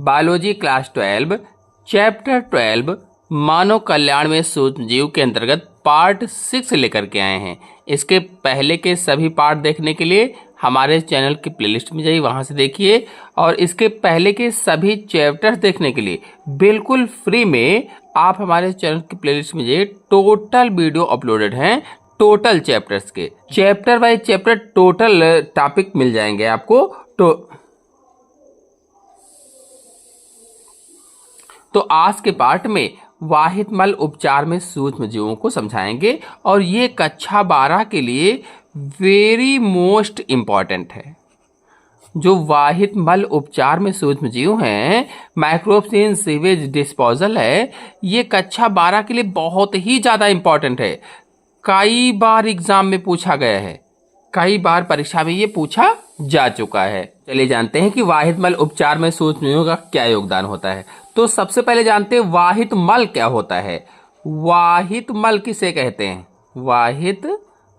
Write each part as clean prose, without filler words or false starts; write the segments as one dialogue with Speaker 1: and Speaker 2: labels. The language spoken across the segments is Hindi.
Speaker 1: बायोलॉजी क्लास 12 चैप्टर 12 मानव कल्याण में सूक्ष्म जीव के अंतर्गत पार्ट 6 लेकर के आए हैं। इसके पहले के सभी पार्ट देखने के लिए हमारे चैनल की प्लेलिस्ट में जाइए, वहां से देखिए। और इसके पहले के सभी चैप्टर्स देखने के लिए बिल्कुल फ्री में आप हमारे चैनल की प्लेलिस्ट में जाइए। टोटल वीडियो अपलोडेड हैं, टोटल चैप्टर्स के, chapter by chapter total topic मिल जाएंगे आपको। तो आज के पार्ट में वाहित मल उपचार में सूक्ष्म जीवों को समझाएंगे और ये कक्षा 12 के लिए वेरी मोस्ट इम्पॉर्टेंट है। जो वाहित मल उपचार में सूक्ष्म जीव हैं, माइक्रोब्स इन सीवेज डिस्पोजल है, ये कक्षा 12 के लिए बहुत ही ज़्यादा इम्पॉर्टेंट है। कई बार एग्जाम में पूछा गया है, कई बार परीक्षा में ये पूछा जा चुका है। चलिए जानते हैं कि वाहित मल उपचार में सूक्ष्म जीवों का क्या योगदान होता है। तो सबसे पहले जानते हैं वाहित मल क्या होता है। वाहित मल किसे कहते हैं, वाहित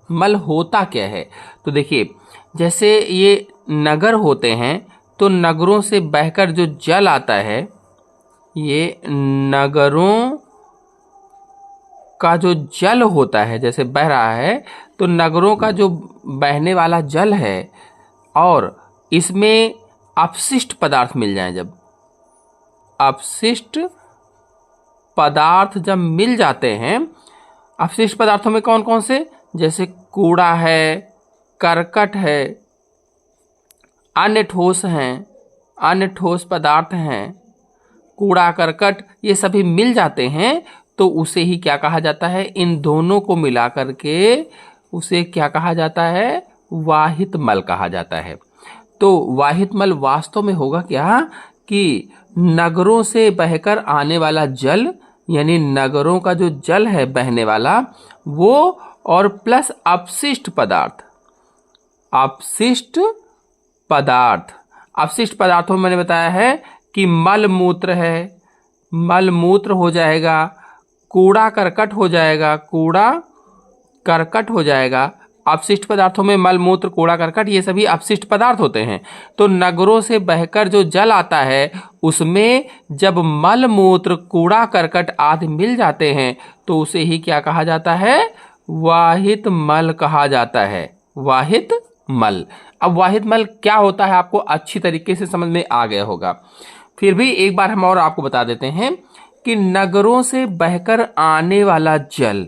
Speaker 1: मल होता क्या है। तो देखिए, जैसे ये नगर होते हैं तो नगरों से बहकर जो जल आता है, ये नगरों का जो जल होता है जैसे बह रहा है, तो नगरों का जो बहने वाला जल है और इसमें अपशिष्ट पदार्थ मिल जाएं, जब अपशिष्ट पदार्थ जब मिल जाते हैं, अपशिष्ट पदार्थों में कौन कौन से, जैसे कूड़ा है, करकट है, अन्य ठोस हैं, अन्य ठोस पदार्थ हैं, कूड़ा करकट ये सभी मिल जाते हैं, तो उसे ही क्या कहा जाता है, इन दोनों को मिला करके उसे क्या कहा जाता है, वाहित मल कहा जाता है। तो वाहित मल वास्तव में होगा क्या कि नगरों से बहकर आने वाला जल, यानी नगरों का जो जल है बहने वाला वो, और प्लस अपशिष्ट पदार्थ, अपशिष्ट पदार्थ, अपशिष्ट पदार्थों में मैंने बताया है कि मल मूत्र है, मल मूत्र हो जाएगा, कूड़ा करकट हो जाएगा, कूड़ा करकट हो जाएगा। अपशिष्ट पदार्थों में मल मूत्र कूड़ा करकट ये सभी अपशिष्ट पदार्थ होते हैं। तो नगरों से बहकर जो जल आता है उसमें जब मल मूत्र कूड़ा करकट आदि मिल जाते हैं तो उसे ही क्या कहा जाता है, वाहित मल कहा जाता है, वाहित मल। अब वाहित मल क्या होता है आपको अच्छी तरीके से समझ में आ गया होगा, फिर भी एक बार हम और आपको बता देते हैं कि नगरों से बहकर आने वाला जल,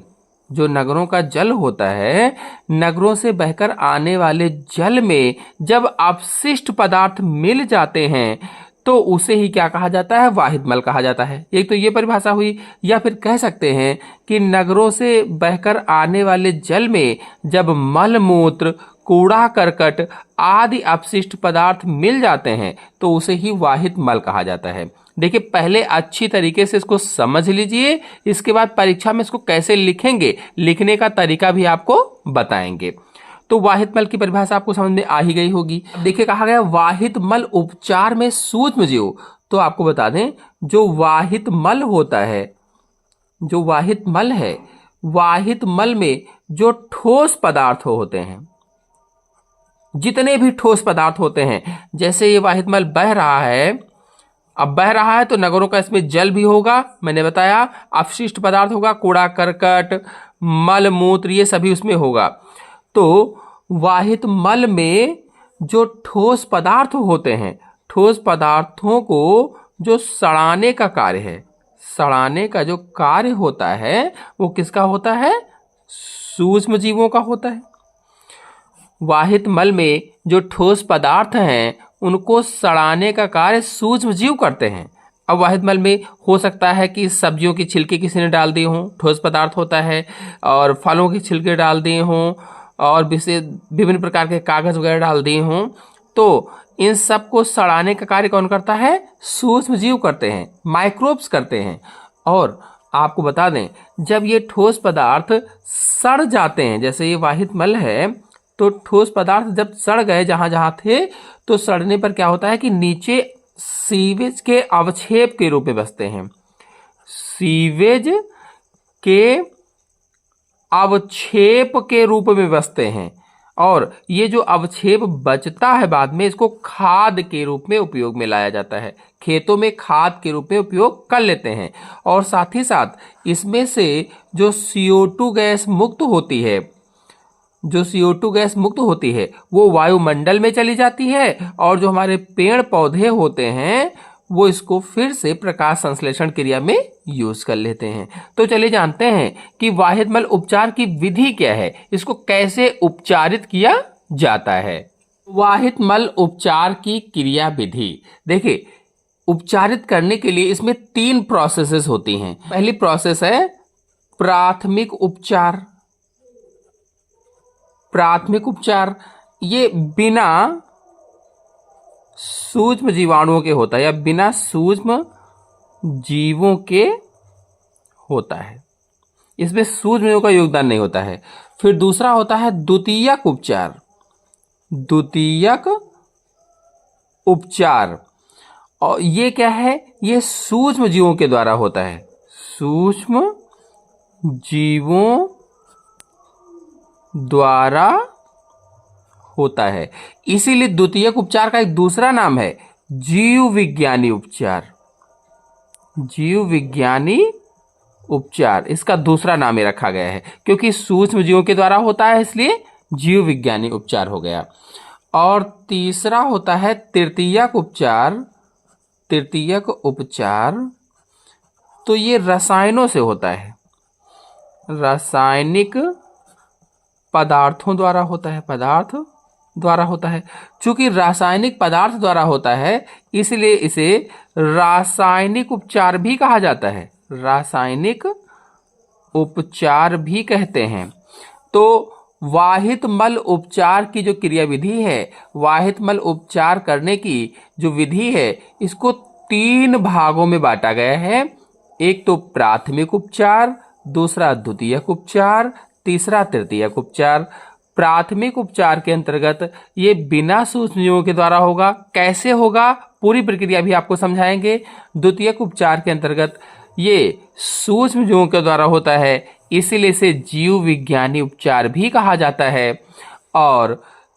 Speaker 1: जो नगरों का जल होता है, नगरों से बहकर आने वाले जल में जब अपशिष्ट पदार्थ मिल जाते हैं तो उसे ही क्या कहा जाता है, वाहित मल कहा जाता है। एक तो ये परिभाषा हुई, या फिर कह सकते हैं कि नगरों से बहकर आने वाले जल में जब मल मूत्र कूड़ा करकट आदि अपशिष्ट पदार्थ मिल जाते हैं तो उसे ही वाहित मल कहा जाता है। देखिए, पहले अच्छी तरीके से इसको समझ लीजिए, इसके बाद परीक्षा में इसको कैसे लिखेंगे, लिखने का तरीका भी आपको बताएंगे। तो वाहित मल की परिभाषा आपको समझ में आ ही गई होगी। देखिए, कहा गया वाहित मल उपचार में सूक्ष्म जीव। तो आपको बता दें, जो वाहित मल होता है, जो वाहित मल है, वाहित मल में जो ठोस पदार्थ होते हैं, जितने भी ठोस पदार्थ होते हैं, जैसे ये वाहित मल बह रहा है, अब बह रहा है तो नगरों का इसमें जल भी होगा, मैंने बताया, अपशिष्ट पदार्थ होगा, कूड़ा करकट मल मूत्र ये सभी उसमें होगा। तो वाहित मल में जो ठोस पदार्थ होते हैं, ठोस पदार्थों को जो सड़ाने का कार्य है, सड़ाने का जो कार्य होता है वो किसका होता है, सूक्ष्म जीवों का होता है। वाहित मल में जो ठोस पदार्थ हैं उनको सड़ाने का कार्य सूक्ष्म जीव करते हैं। अब वाहित मल में हो सकता है कि सब्जियों की छिलके किसी ने डाल दिए हों, ठोस पदार्थ होता है, और फलों के छिलके डाल दिए हों, और विभिन्न प्रकार के कागज वगैरह डाल दिए हों, तो इन सब को सड़ाने का कार्य कौन करता है, सूक्ष्म जीव करते हैं, माइक्रोब्स करते हैं। और आपको बता दें, जब ये ठोस पदार्थ सड़ जाते हैं, जैसे ये वाहित मल है, तो ठोस पदार्थ जब सड़ गए जहां जहां थे, तो सड़ने पर क्या होता है कि नीचे सीवेज के अवक्षेप के रूप में बसते हैं, सीवेज के अवक्षेप के रूप में बसते हैं। और ये जो अवक्षेप बचता है बाद में, इसको खाद के रूप में उपयोग में लाया जाता है। खेतों में खाद के रूप में उपयोग कर लेते हैं। और साथ ही साथ इसमें से जो CO2 गैस मुक्त होती है, जो CO2 गैस मुक्त होती है वो वायुमंडल में चली जाती है, और जो हमारे पेड़ पौधे होते हैं वो इसको फिर से प्रकाश संश्लेषण क्रिया में यूज कर लेते हैं। तो चलिए जानते हैं कि वाहित मल उपचार की विधि क्या है, इसको कैसे उपचारित किया जाता है। वाहित मल उपचार की क्रिया विधि, देखिए उपचारित करने के लिए इसमें 3 प्रोसेसेस होती हैं। पहली प्रोसेस है प्राथमिक उपचार। प्राथमिक उपचार ये बिना सूक्ष्म जीवाणुओं के होता है या बिना सूक्ष्म जीवों के होता है, इसमें सूक्ष्म जीवों का योगदान नहीं होता है। फिर दूसरा होता है द्वितीयक उपचार। द्वितीयक उपचार, और ये क्या है, ये सूक्ष्म जीवों के द्वारा होता है। सूक्ष्म जीवों द्वारा होता है, इसीलिए द्वितीयक उपचार का एक दूसरा नाम है जीव विज्ञानी उपचार। जीव विज्ञानी उपचार इसका दूसरा नाम ही रखा गया है, क्योंकि सूक्ष्म जीवों के द्वारा होता है इसलिए जीव विज्ञानी उपचार हो गया। और तीसरा होता है तृतीयक उपचार। तृतीयक उपचार तो ये रसायनों से होता है, रासायनिक पदार्थों द्वारा होता है, पदार्थ द्वारा होता है। चूंकि रासायनिक पदार्थ द्वारा होता है इसलिए इसे रासायनिक उपचार भी कहा जाता है। रासायनिक उपचार भी कहते हैं। तो वाहित मल उपचार की जो क्रिया विधि है, वाहित मल उपचार करने की जो विधि है, इसको 3 भागों में बांटा गया है। एक तो प्राथमिक उपचार, दूसरा द्वितीयक उपचार, तीसरा तृतीयक उपचार। प्राथमिक उपचार के अंतर्गत ये बिना सूक्ष्म जीवों के द्वारा होगा। कैसे होगा पूरी प्रक्रिया भी आपको समझाएंगे। द्वितीयक उपचार के अंतर्गत ये सूक्ष्म जीवों के द्वारा होता है, इसीलिए इसे जीव विज्ञानी उपचार भी कहा जाता है। और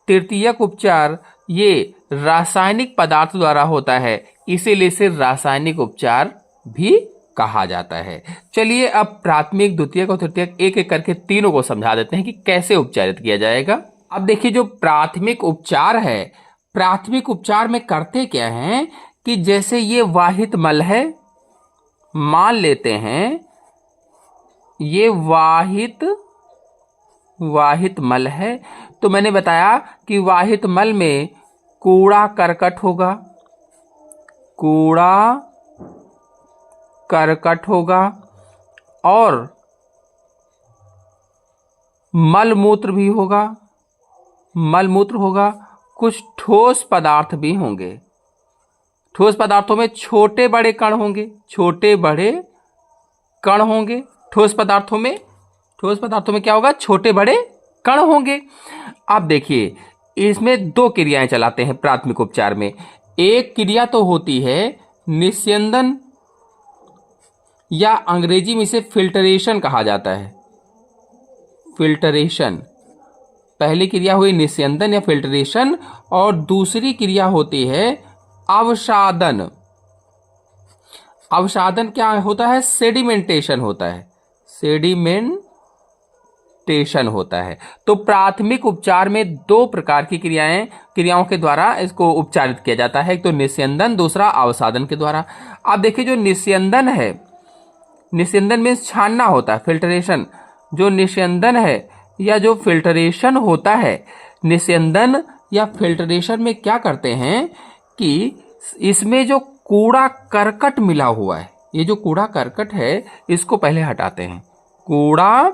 Speaker 1: तृतीयक उपचार ये रासायनिक पदार्थ द्वारा होता है, इसीलिए इसे रासायनिक उपचार भी कहा जाता है। चलिए अब प्राथमिक, द्वितीयक और तृतीयक एक एक करके तीनों को समझा देते हैं कि कैसे उपचारित किया जाएगा। अब देखिए जो प्राथमिक उपचार है, प्राथमिक उपचार में करते क्या हैं कि जैसे ये वाहित मल है, मान लेते हैं ये वाहित मल है, तो मैंने बताया कि वाहित मल में कूड़ा करकट होगा, कूड़ा करकट होगा, और मल मूत्र भी होगा, मल मूत्र होगा, कुछ ठोस पदार्थ भी होंगे। ठोस पदार्थों में छोटे बड़े कण होंगे, छोटे बड़े कण होंगे। ठोस पदार्थों में क्या होगा, छोटे बड़े कण होंगे। अब देखिए इसमें 2 क्रियाएं चलाते हैं प्राथमिक उपचार में। एक क्रिया तो होती है निस्यंदन, या अंग्रेजी में इसे फिल्टरेशन कहा जाता है। फिल्टरेशन, पहली क्रिया हुई निस्यंदन या फिल्टरेशन, और दूसरी क्रिया होती है अवसादन। अवसादन क्या होता है, सेडिमेंटेशन होता है, सेडिमेंटेशन होता है। तो प्राथमिक उपचार में 2 प्रकार की क्रियाओं के द्वारा इसको उपचारित किया जाता है, एक तो निस्यंदन, दूसरा अवसादन के द्वारा। अब देखिए जो निस्यंदन है, निस्यंदन में छानना होता है, फिल्टरेशन। जो निस्यंदन है या जो फिल्टरेशन होता है, निस्यंदन या फिल्टरेशन में क्या करते हैं कि इसमें जो कूड़ा करकट मिला हुआ है, ये जो कूड़ा करकट है इसको पहले हटाते हैं। कूड़ा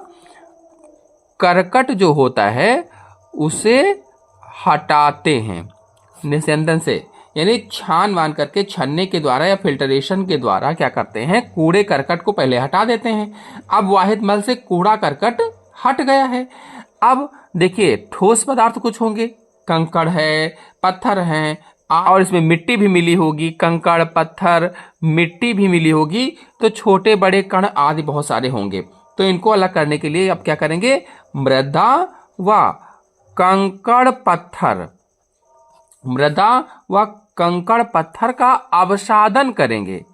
Speaker 1: करकट जो होता है उसे हटाते हैं निस्यंदन से, यानी छान मान करके, छन्ने के द्वारा या फिल्टरेशन के द्वारा क्या करते हैं, कूड़े करकट को पहले हटा देते हैं। अब वाहित मल से कूड़ा करकट हट गया है। अब देखिए ठोस पदार्थ कुछ होंगे, कंकड़ है, पत्थर हैं, और इसमें मिट्टी भी मिली होगी, कंकड़ पत्थर मिट्टी भी मिली होगी, तो छोटे बड़े कण आदि बहुत सारे होंगे। तो इनको अलग करने के लिए अब क्या करेंगे, मृदा व कंकड़ पत्थर, मृदा व कंकड़ पत्थर का अवसादन करेंगे।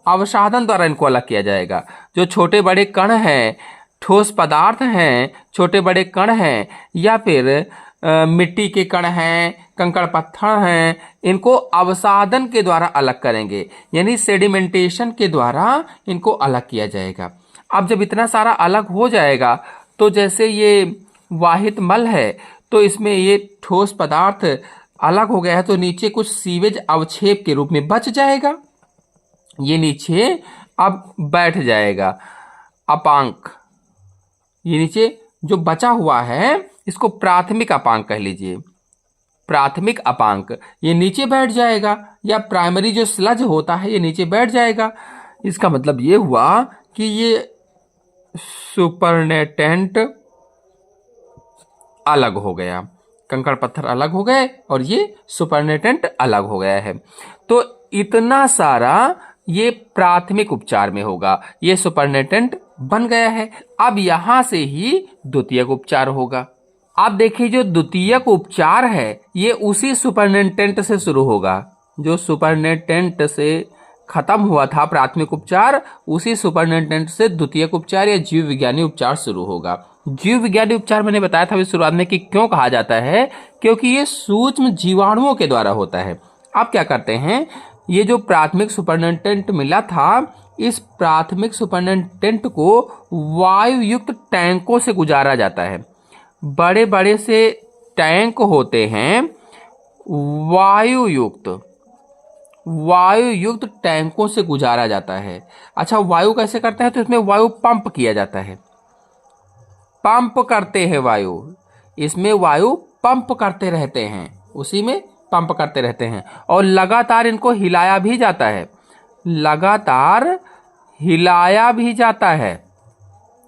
Speaker 1: अवसादन द्वारा इनको अलग किया जाएगा। जो छोटे बड़े कण हैं, ठोस पदार्थ हैं, छोटे बड़े कण हैं, या फिर मिट्टी के कण हैं, कंकड़ पत्थर हैं, इनको अवसादन के द्वारा अलग करेंगे, यानी सेडिमेंटेशन के द्वारा इनको अलग किया जाएगा। अब जब इतना सारा अलग हो जाएगा तो जैसे ये वाहित मल है तो इसमें ये ठोस पदार्थ अलग हो गया है, तो नीचे कुछ सीवेज अवक्षेप के रूप में बच जाएगा। ये नीचे अब बैठ जाएगा अपांक। ये नीचे जो बचा हुआ है इसको प्राथमिक अपांक कह लीजिए। प्राथमिक अपांक ये नीचे बैठ जाएगा, या प्राइमरी जो स्लज होता है ये नीचे बैठ जाएगा। इसका मतलब ये हुआ कि ये सुपरनेटेंट अलग हो गया, कंकड़ पत्थर अलग हो गए और ये सुपरनेटेंट अलग हो गया है। तो इतना सारा ये प्राथमिक उपचार में होगा, ये सुपरनेटेंट बन गया है। अब यहां से ही द्वितीयक उपचार होगा। आप देखिए जो द्वितीयक उपचार है ये उसी सुपरनेटेंट से शुरू होगा। जो सुपरनेटेंट से खत्म हुआ था प्राथमिक उपचार, उसी सुपरनेटेंट से द्वितीयक उपचार या जीव विज्ञानी उपचार शुरू होगा। जीव विज्ञानी उपचार मैंने बताया था शुरुआत में कि क्यों कहा जाता है, क्योंकि ये सूक्ष्म जीवाणुओं के द्वारा होता है। आप क्या करते हैं, ये जो प्राथमिक सुपरनेटेंट मिला था, इस प्राथमिक सुपरनेटेंट को वायु युक्त टैंकों से गुजारा जाता है। बड़े बड़े से टैंक होते हैं वायु युक्त टैंकों से गुजारा जाता है। अच्छा, वायु कैसे करते हैं, तो इसमें वायु पंप किया जाता है। पंप करते हैं वायु, इसमें वायु पंप करते रहते हैं, उसी में पंप करते रहते हैं, और लगातार इनको हिलाया भी जाता है। लगातार हिलाया भी जाता है।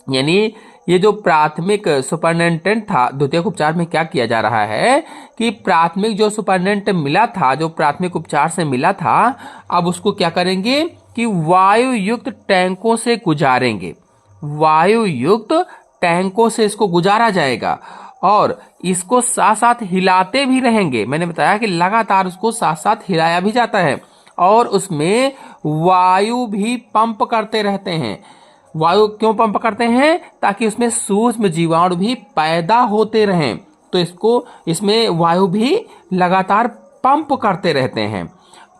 Speaker 1: यानी ये जो प्राथमिक सुपरनेटेंट था, द्वितीयक उपचार में क्या किया जा रहा है कि प्राथमिक जो सुपरनेटेंट मिला था, जो प्राथमिक उपचार से मिला था, अब उसको क्या करेंगे कि वायु युक्त टैंकों से गुजारेंगे। वायु युक्त टैंकों से इसको गुजारा जाएगा और इसको साथ साथ हिलाते भी रहेंगे। मैंने बताया कि लगातार उसको साथ साथ हिलाया भी जाता है और उसमें वायु भी पंप करते रहते हैं। वायु क्यों पंप करते हैं, ताकि उसमें सूक्ष्म जीवाणु भी पैदा होते रहें। तो इसमें वायु भी लगातार पंप करते रहते हैं।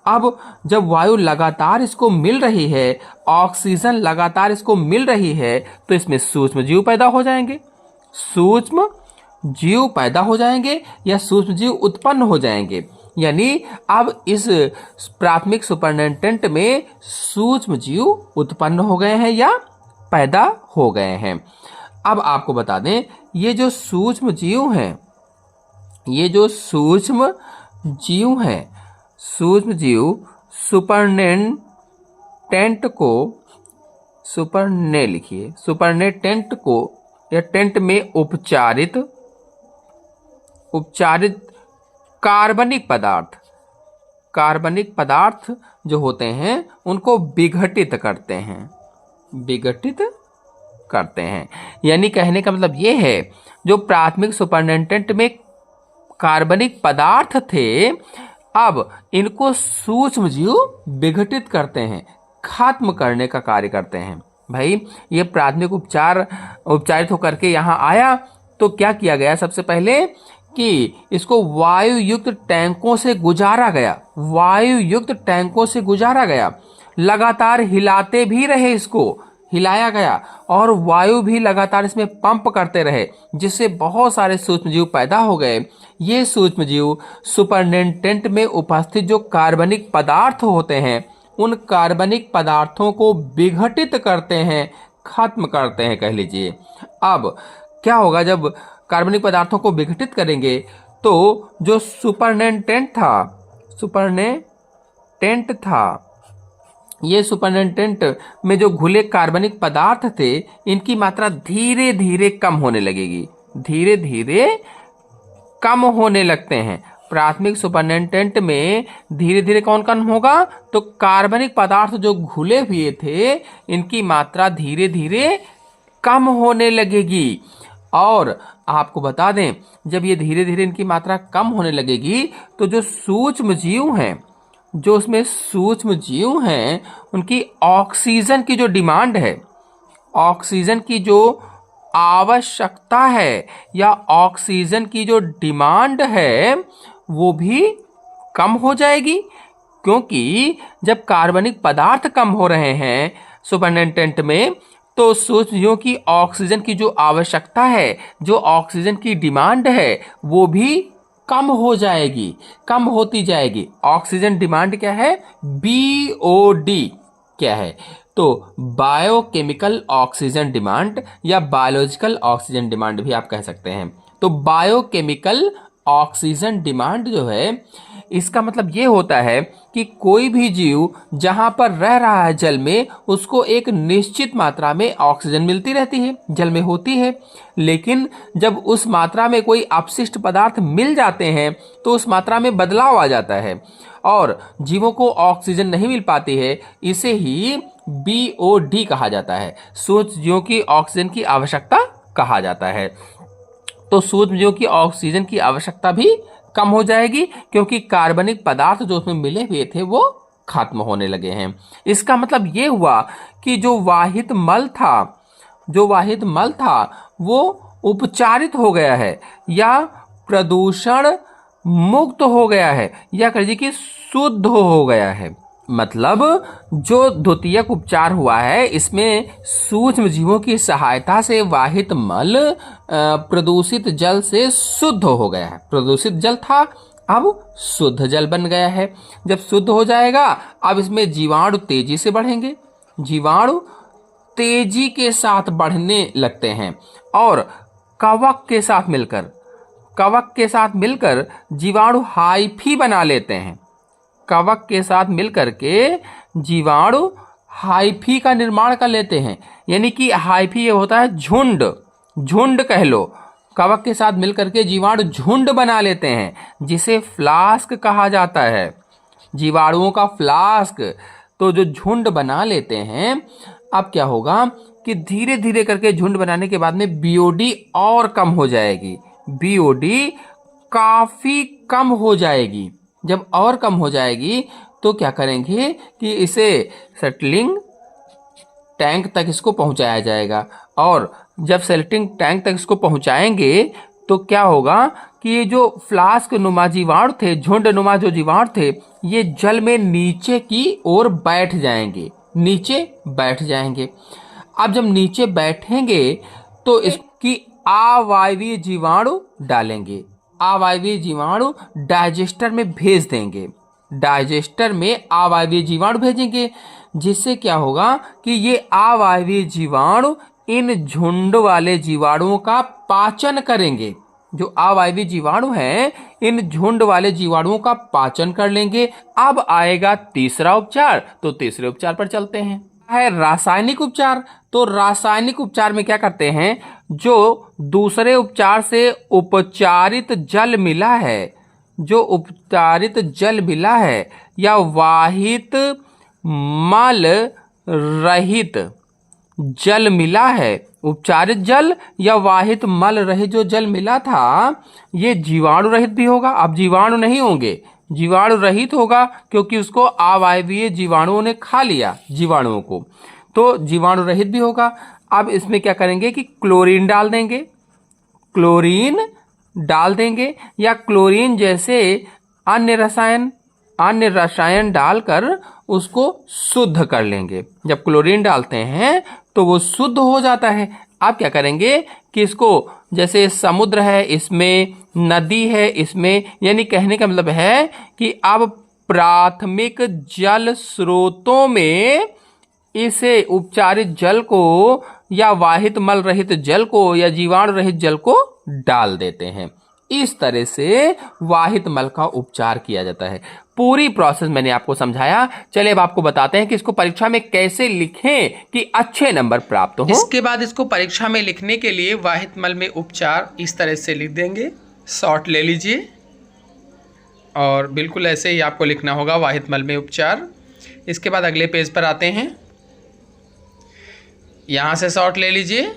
Speaker 1: अब जब वायु लगातार इसको मिल रही है, ऑक्सीजन लगातार इसको मिल रही है, तो इसमें सूक्ष्म जीव पैदा हो जाएंगे। सूक्ष्म जीव पैदा हो जाएंगे या सूक्ष्म जीव उत्पन्न हो जाएंगे। यानी अब इस प्राथमिक सुपरनेटेंट में सूक्ष्म जीव उत्पन्न हो गए हैं या पैदा हो गए हैं। अब आपको बता दें, ये जो सूक्ष्म जीव हैं, सूक्ष्म जीव सुपरनेटेंट को या टेंट में उपचारित कार्बनिक पदार्थ जो होते हैं उनको विघटित करते हैं। यानी कहने का मतलब ये है, जो प्राथमिक सुपरनेटेंट में कार्बनिक पदार्थ थे, अब इनको सूक्ष्म जीव विघटित करते हैं, खत्म करने का कार्य करते हैं। भाई ये प्राथमिक उपचारित होकर के यहाँ आया तो क्या किया गया, सबसे पहले कि इसको वायु युक्त टैंकों से गुजारा गया। लगातार हिलाते भी रहे, इसको हिलाया गया और वायु भी लगातार इसमें पंप करते रहे, जिससे बहुत सारे सूक्ष्म जीव पैदा हो गए। ये सूक्ष्म जीव सुपरनेटेंट में उपस्थित जो कार्बनिक पदार्थ होते हैं, उन कार्बनिक पदार्थों को विघटित करते हैं, खत्म करते हैं कह लीजिए। अब क्या होगा, जब कार्बनिक पदार्थों को विघटित करेंगे तो जो सुपरनेटेंट था, ये सुपरनेटेंट में जो घुले कार्बनिक पदार्थ थे, इनकी मात्रा धीरे धीरे कम होने लगेगी, धीरे धीरे कम होने लगते हैं। प्राथमिक सुपरनेटेंट में धीरे धीरे कौन कम होगा, तो कार्बनिक पदार्थ जो घुले हुए थे, इनकी मात्रा धीरे धीरे कम होने लगेगी। और आपको बता दें, जब ये धीरे धीरे इनकी मात्रा कम होने लगेगी तो जो सूक्ष्म जीव हैं, जो उसमें सूक्ष्म जीव हैं, उनकी ऑक्सीजन की जो डिमांड है, ऑक्सीजन की जो आवश्यकता है या ऑक्सीजन की जो डिमांड है वो भी कम हो जाएगी। क्योंकि जब कार्बनिक पदार्थ कम हो रहे हैं सुपरनेटेंट में, तो सूक्ष्मजीवों की ऑक्सीजन की जो आवश्यकता है, जो ऑक्सीजन की डिमांड है, वो भी कम हो जाएगी, कम होती जाएगी। ऑक्सीजन डिमांड क्या है? BOD क्या है? तो बायोकेमिकल ऑक्सीजन डिमांड या बायोलॉजिकल ऑक्सीजन डिमांड भी आप कह सकते हैं। तो बायोकेमिकल ऑक्सीजन डिमांड जो है, इसका मतलब ये होता है कि कोई भी जीव जहां पर रह रहा है जल में, उसको एक निश्चित मात्रा में ऑक्सीजन मिलती रहती है, जल में होती है। लेकिन जब उस मात्रा में कोई अपशिष्ट पदार्थ मिल जाते हैं तो उस मात्रा में बदलाव आ जाता है और जीवों को ऑक्सीजन नहीं मिल पाती है। इसे ही BOD कहा जाता है, सूक्ष्म जीवों की ऑक्सीजन की आवश्यकता कहा जाता है। तो सूक्ष्म जीवों की ऑक्सीजन की आवश्यकता भी कम हो जाएगी क्योंकि कार्बनिक पदार्थ जो उसमें मिले हुए थे वो खत्म होने लगे हैं। इसका मतलब ये हुआ कि जो वाहित मल था वो उपचारित हो गया है या प्रदूषण मुक्त हो गया है, या कह लीजिए कि शुद्ध हो गया है। मतलब जो द्वितीयक उपचार हुआ है, इसमें सूक्ष्म जीवों की सहायता से वाहित मल प्रदूषित जल से शुद्ध हो गया है। प्रदूषित जल था, अब शुद्ध जल बन गया है। जब शुद्ध हो जाएगा, अब इसमें जीवाणु तेजी से बढ़ेंगे, जीवाणु तेजी के साथ बढ़ने लगते हैं और कवक के साथ मिलकर जीवाणु हाइफी बना लेते हैं। कवक के साथ मिलकर के जीवाणु हाइफी का निर्माण कर लेते हैं। यानी कि हाइफी ये होता है झुंड कह लो। कवक के साथ मिलकर के जीवाणु झुंड बना लेते हैं, जिसे फ्लास्क कहा जाता है, जीवाणुओं का फ्लास्क। तो जो झुंड बना लेते हैं, अब क्या होगा कि धीरे धीरे करके झुंड बनाने के बाद में BOD और कम हो जाएगी, BOD काफी कम हो जाएगी। जब और कम हो जाएगी तो क्या करेंगे कि इसे सेटलिंग टैंक तक इसको पहुंचाया जाएगा, और जब सेटलिंग टैंक तक इसको पहुंचाएंगे तो क्या होगा कि ये जो फ्लास्क नुमा जीवाणु थे, झुंड नुमा जो जीवाणु थे, ये जल में नीचे की ओर बैठ जाएंगे। अब जब नीचे बैठेंगे तो इसकी अवायवीय जीवाणु डालेंगे, अवायवीय जीवाणु डाइजेस्टर में भेज देंगे, डाइजेस्टर में अवायवीय जीवाणु भेजेंगे, जिससे क्या होगा कि ये अवायवीय जीवाणु इन झुंड वाले जीवाणुओं का पाचन करेंगे। जो अवायवीय जीवाणु हैं, इन झुंड वाले जीवाणुओं का पाचन कर लेंगे। अब आएगा तीसरा उपचार, तो तीसरे उपचार पर चलते हैं, है रासायनिक उपचार। तो रासायनिक उपचार में क्या करते हैं, जो दूसरे उपचार से उपचारित जल मिला है, जो उपचारित जल मिला है या वाहित मल रहित जल मिला है, उपचारित जल या वाहित मल रहित जो जल मिला था, ये जीवाणु रहित भी होगा। अब जीवाणु नहीं होंगे, जीवाणु रहित होगा क्योंकि उसको अवायवीय जीवाणुओं ने खा लिया जीवाणुओं को, तो जीवाणु रहित भी होगा। अब इसमें क्या करेंगे कि क्लोरीन डाल देंगे या क्लोरीन जैसे अन्य रसायन डालकर उसको शुद्ध कर लेंगे। जब क्लोरीन डालते हैं तो वो शुद्ध हो जाता है। अब क्या करेंगे कि इसको, जैसे समुद्र है इसमें, नदी है इसमें, यानी कहने का मतलब है कि अब प्राथमिक जल स्रोतों में इसे उपचारित जल को या वाहित मल रहित जल को या जीवाणु रहित जल को डाल देते हैं। इस तरह से वाहित मल का उपचार किया जाता है। पूरी प्रोसेस मैंने आपको समझाया। चलिए अब आपको बताते हैं कि इसको परीक्षा में कैसे लिखें कि अच्छे नंबर प्राप्त हो।
Speaker 2: इसके बाद इसको परीक्षा में लिखने के लिए वाहित मल में उपचार इस तरह से लिख देंगे, शॉर्ट ले लीजिए और बिल्कुल ऐसे ही आपको लिखना होगा वाहित मल में उपचार। इसके बाद अगले पेज पर आते हैं, यहाँ से शॉर्ट ले लीजिए,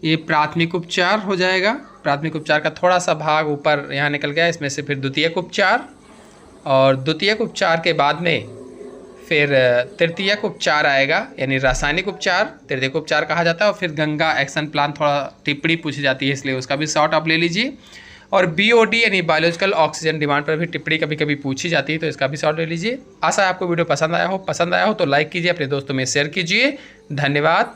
Speaker 2: ये प्राथमिक उपचार हो जाएगा। प्राथमिक उपचार का थोड़ा सा भाग ऊपर यहाँ निकल गया, इसमें से फिर द्वितीयक उपचार, और द्वितीयक उपचार के बाद में फिर तृतीयक उपचार आएगा, यानी रासायनिक उपचार तृतीयक उपचार कहा जाता है। और फिर गंगा एक्शन प्लान, थोड़ा टिप्पणी पूछी जाती है इसलिए उसका भी शॉर्ट आप ले लीजिए। और BOD यानी बायोलॉजिकल ऑक्सीजन डिमांड पर भी टिप्पणी कभी कभी पूछी जाती है, तो इसका भी शॉर्ट ले लीजिए। आशा है आपको वीडियो पसंद आया हो तो लाइक कीजिए, अपने दोस्तों में शेयर कीजिए। धन्यवाद।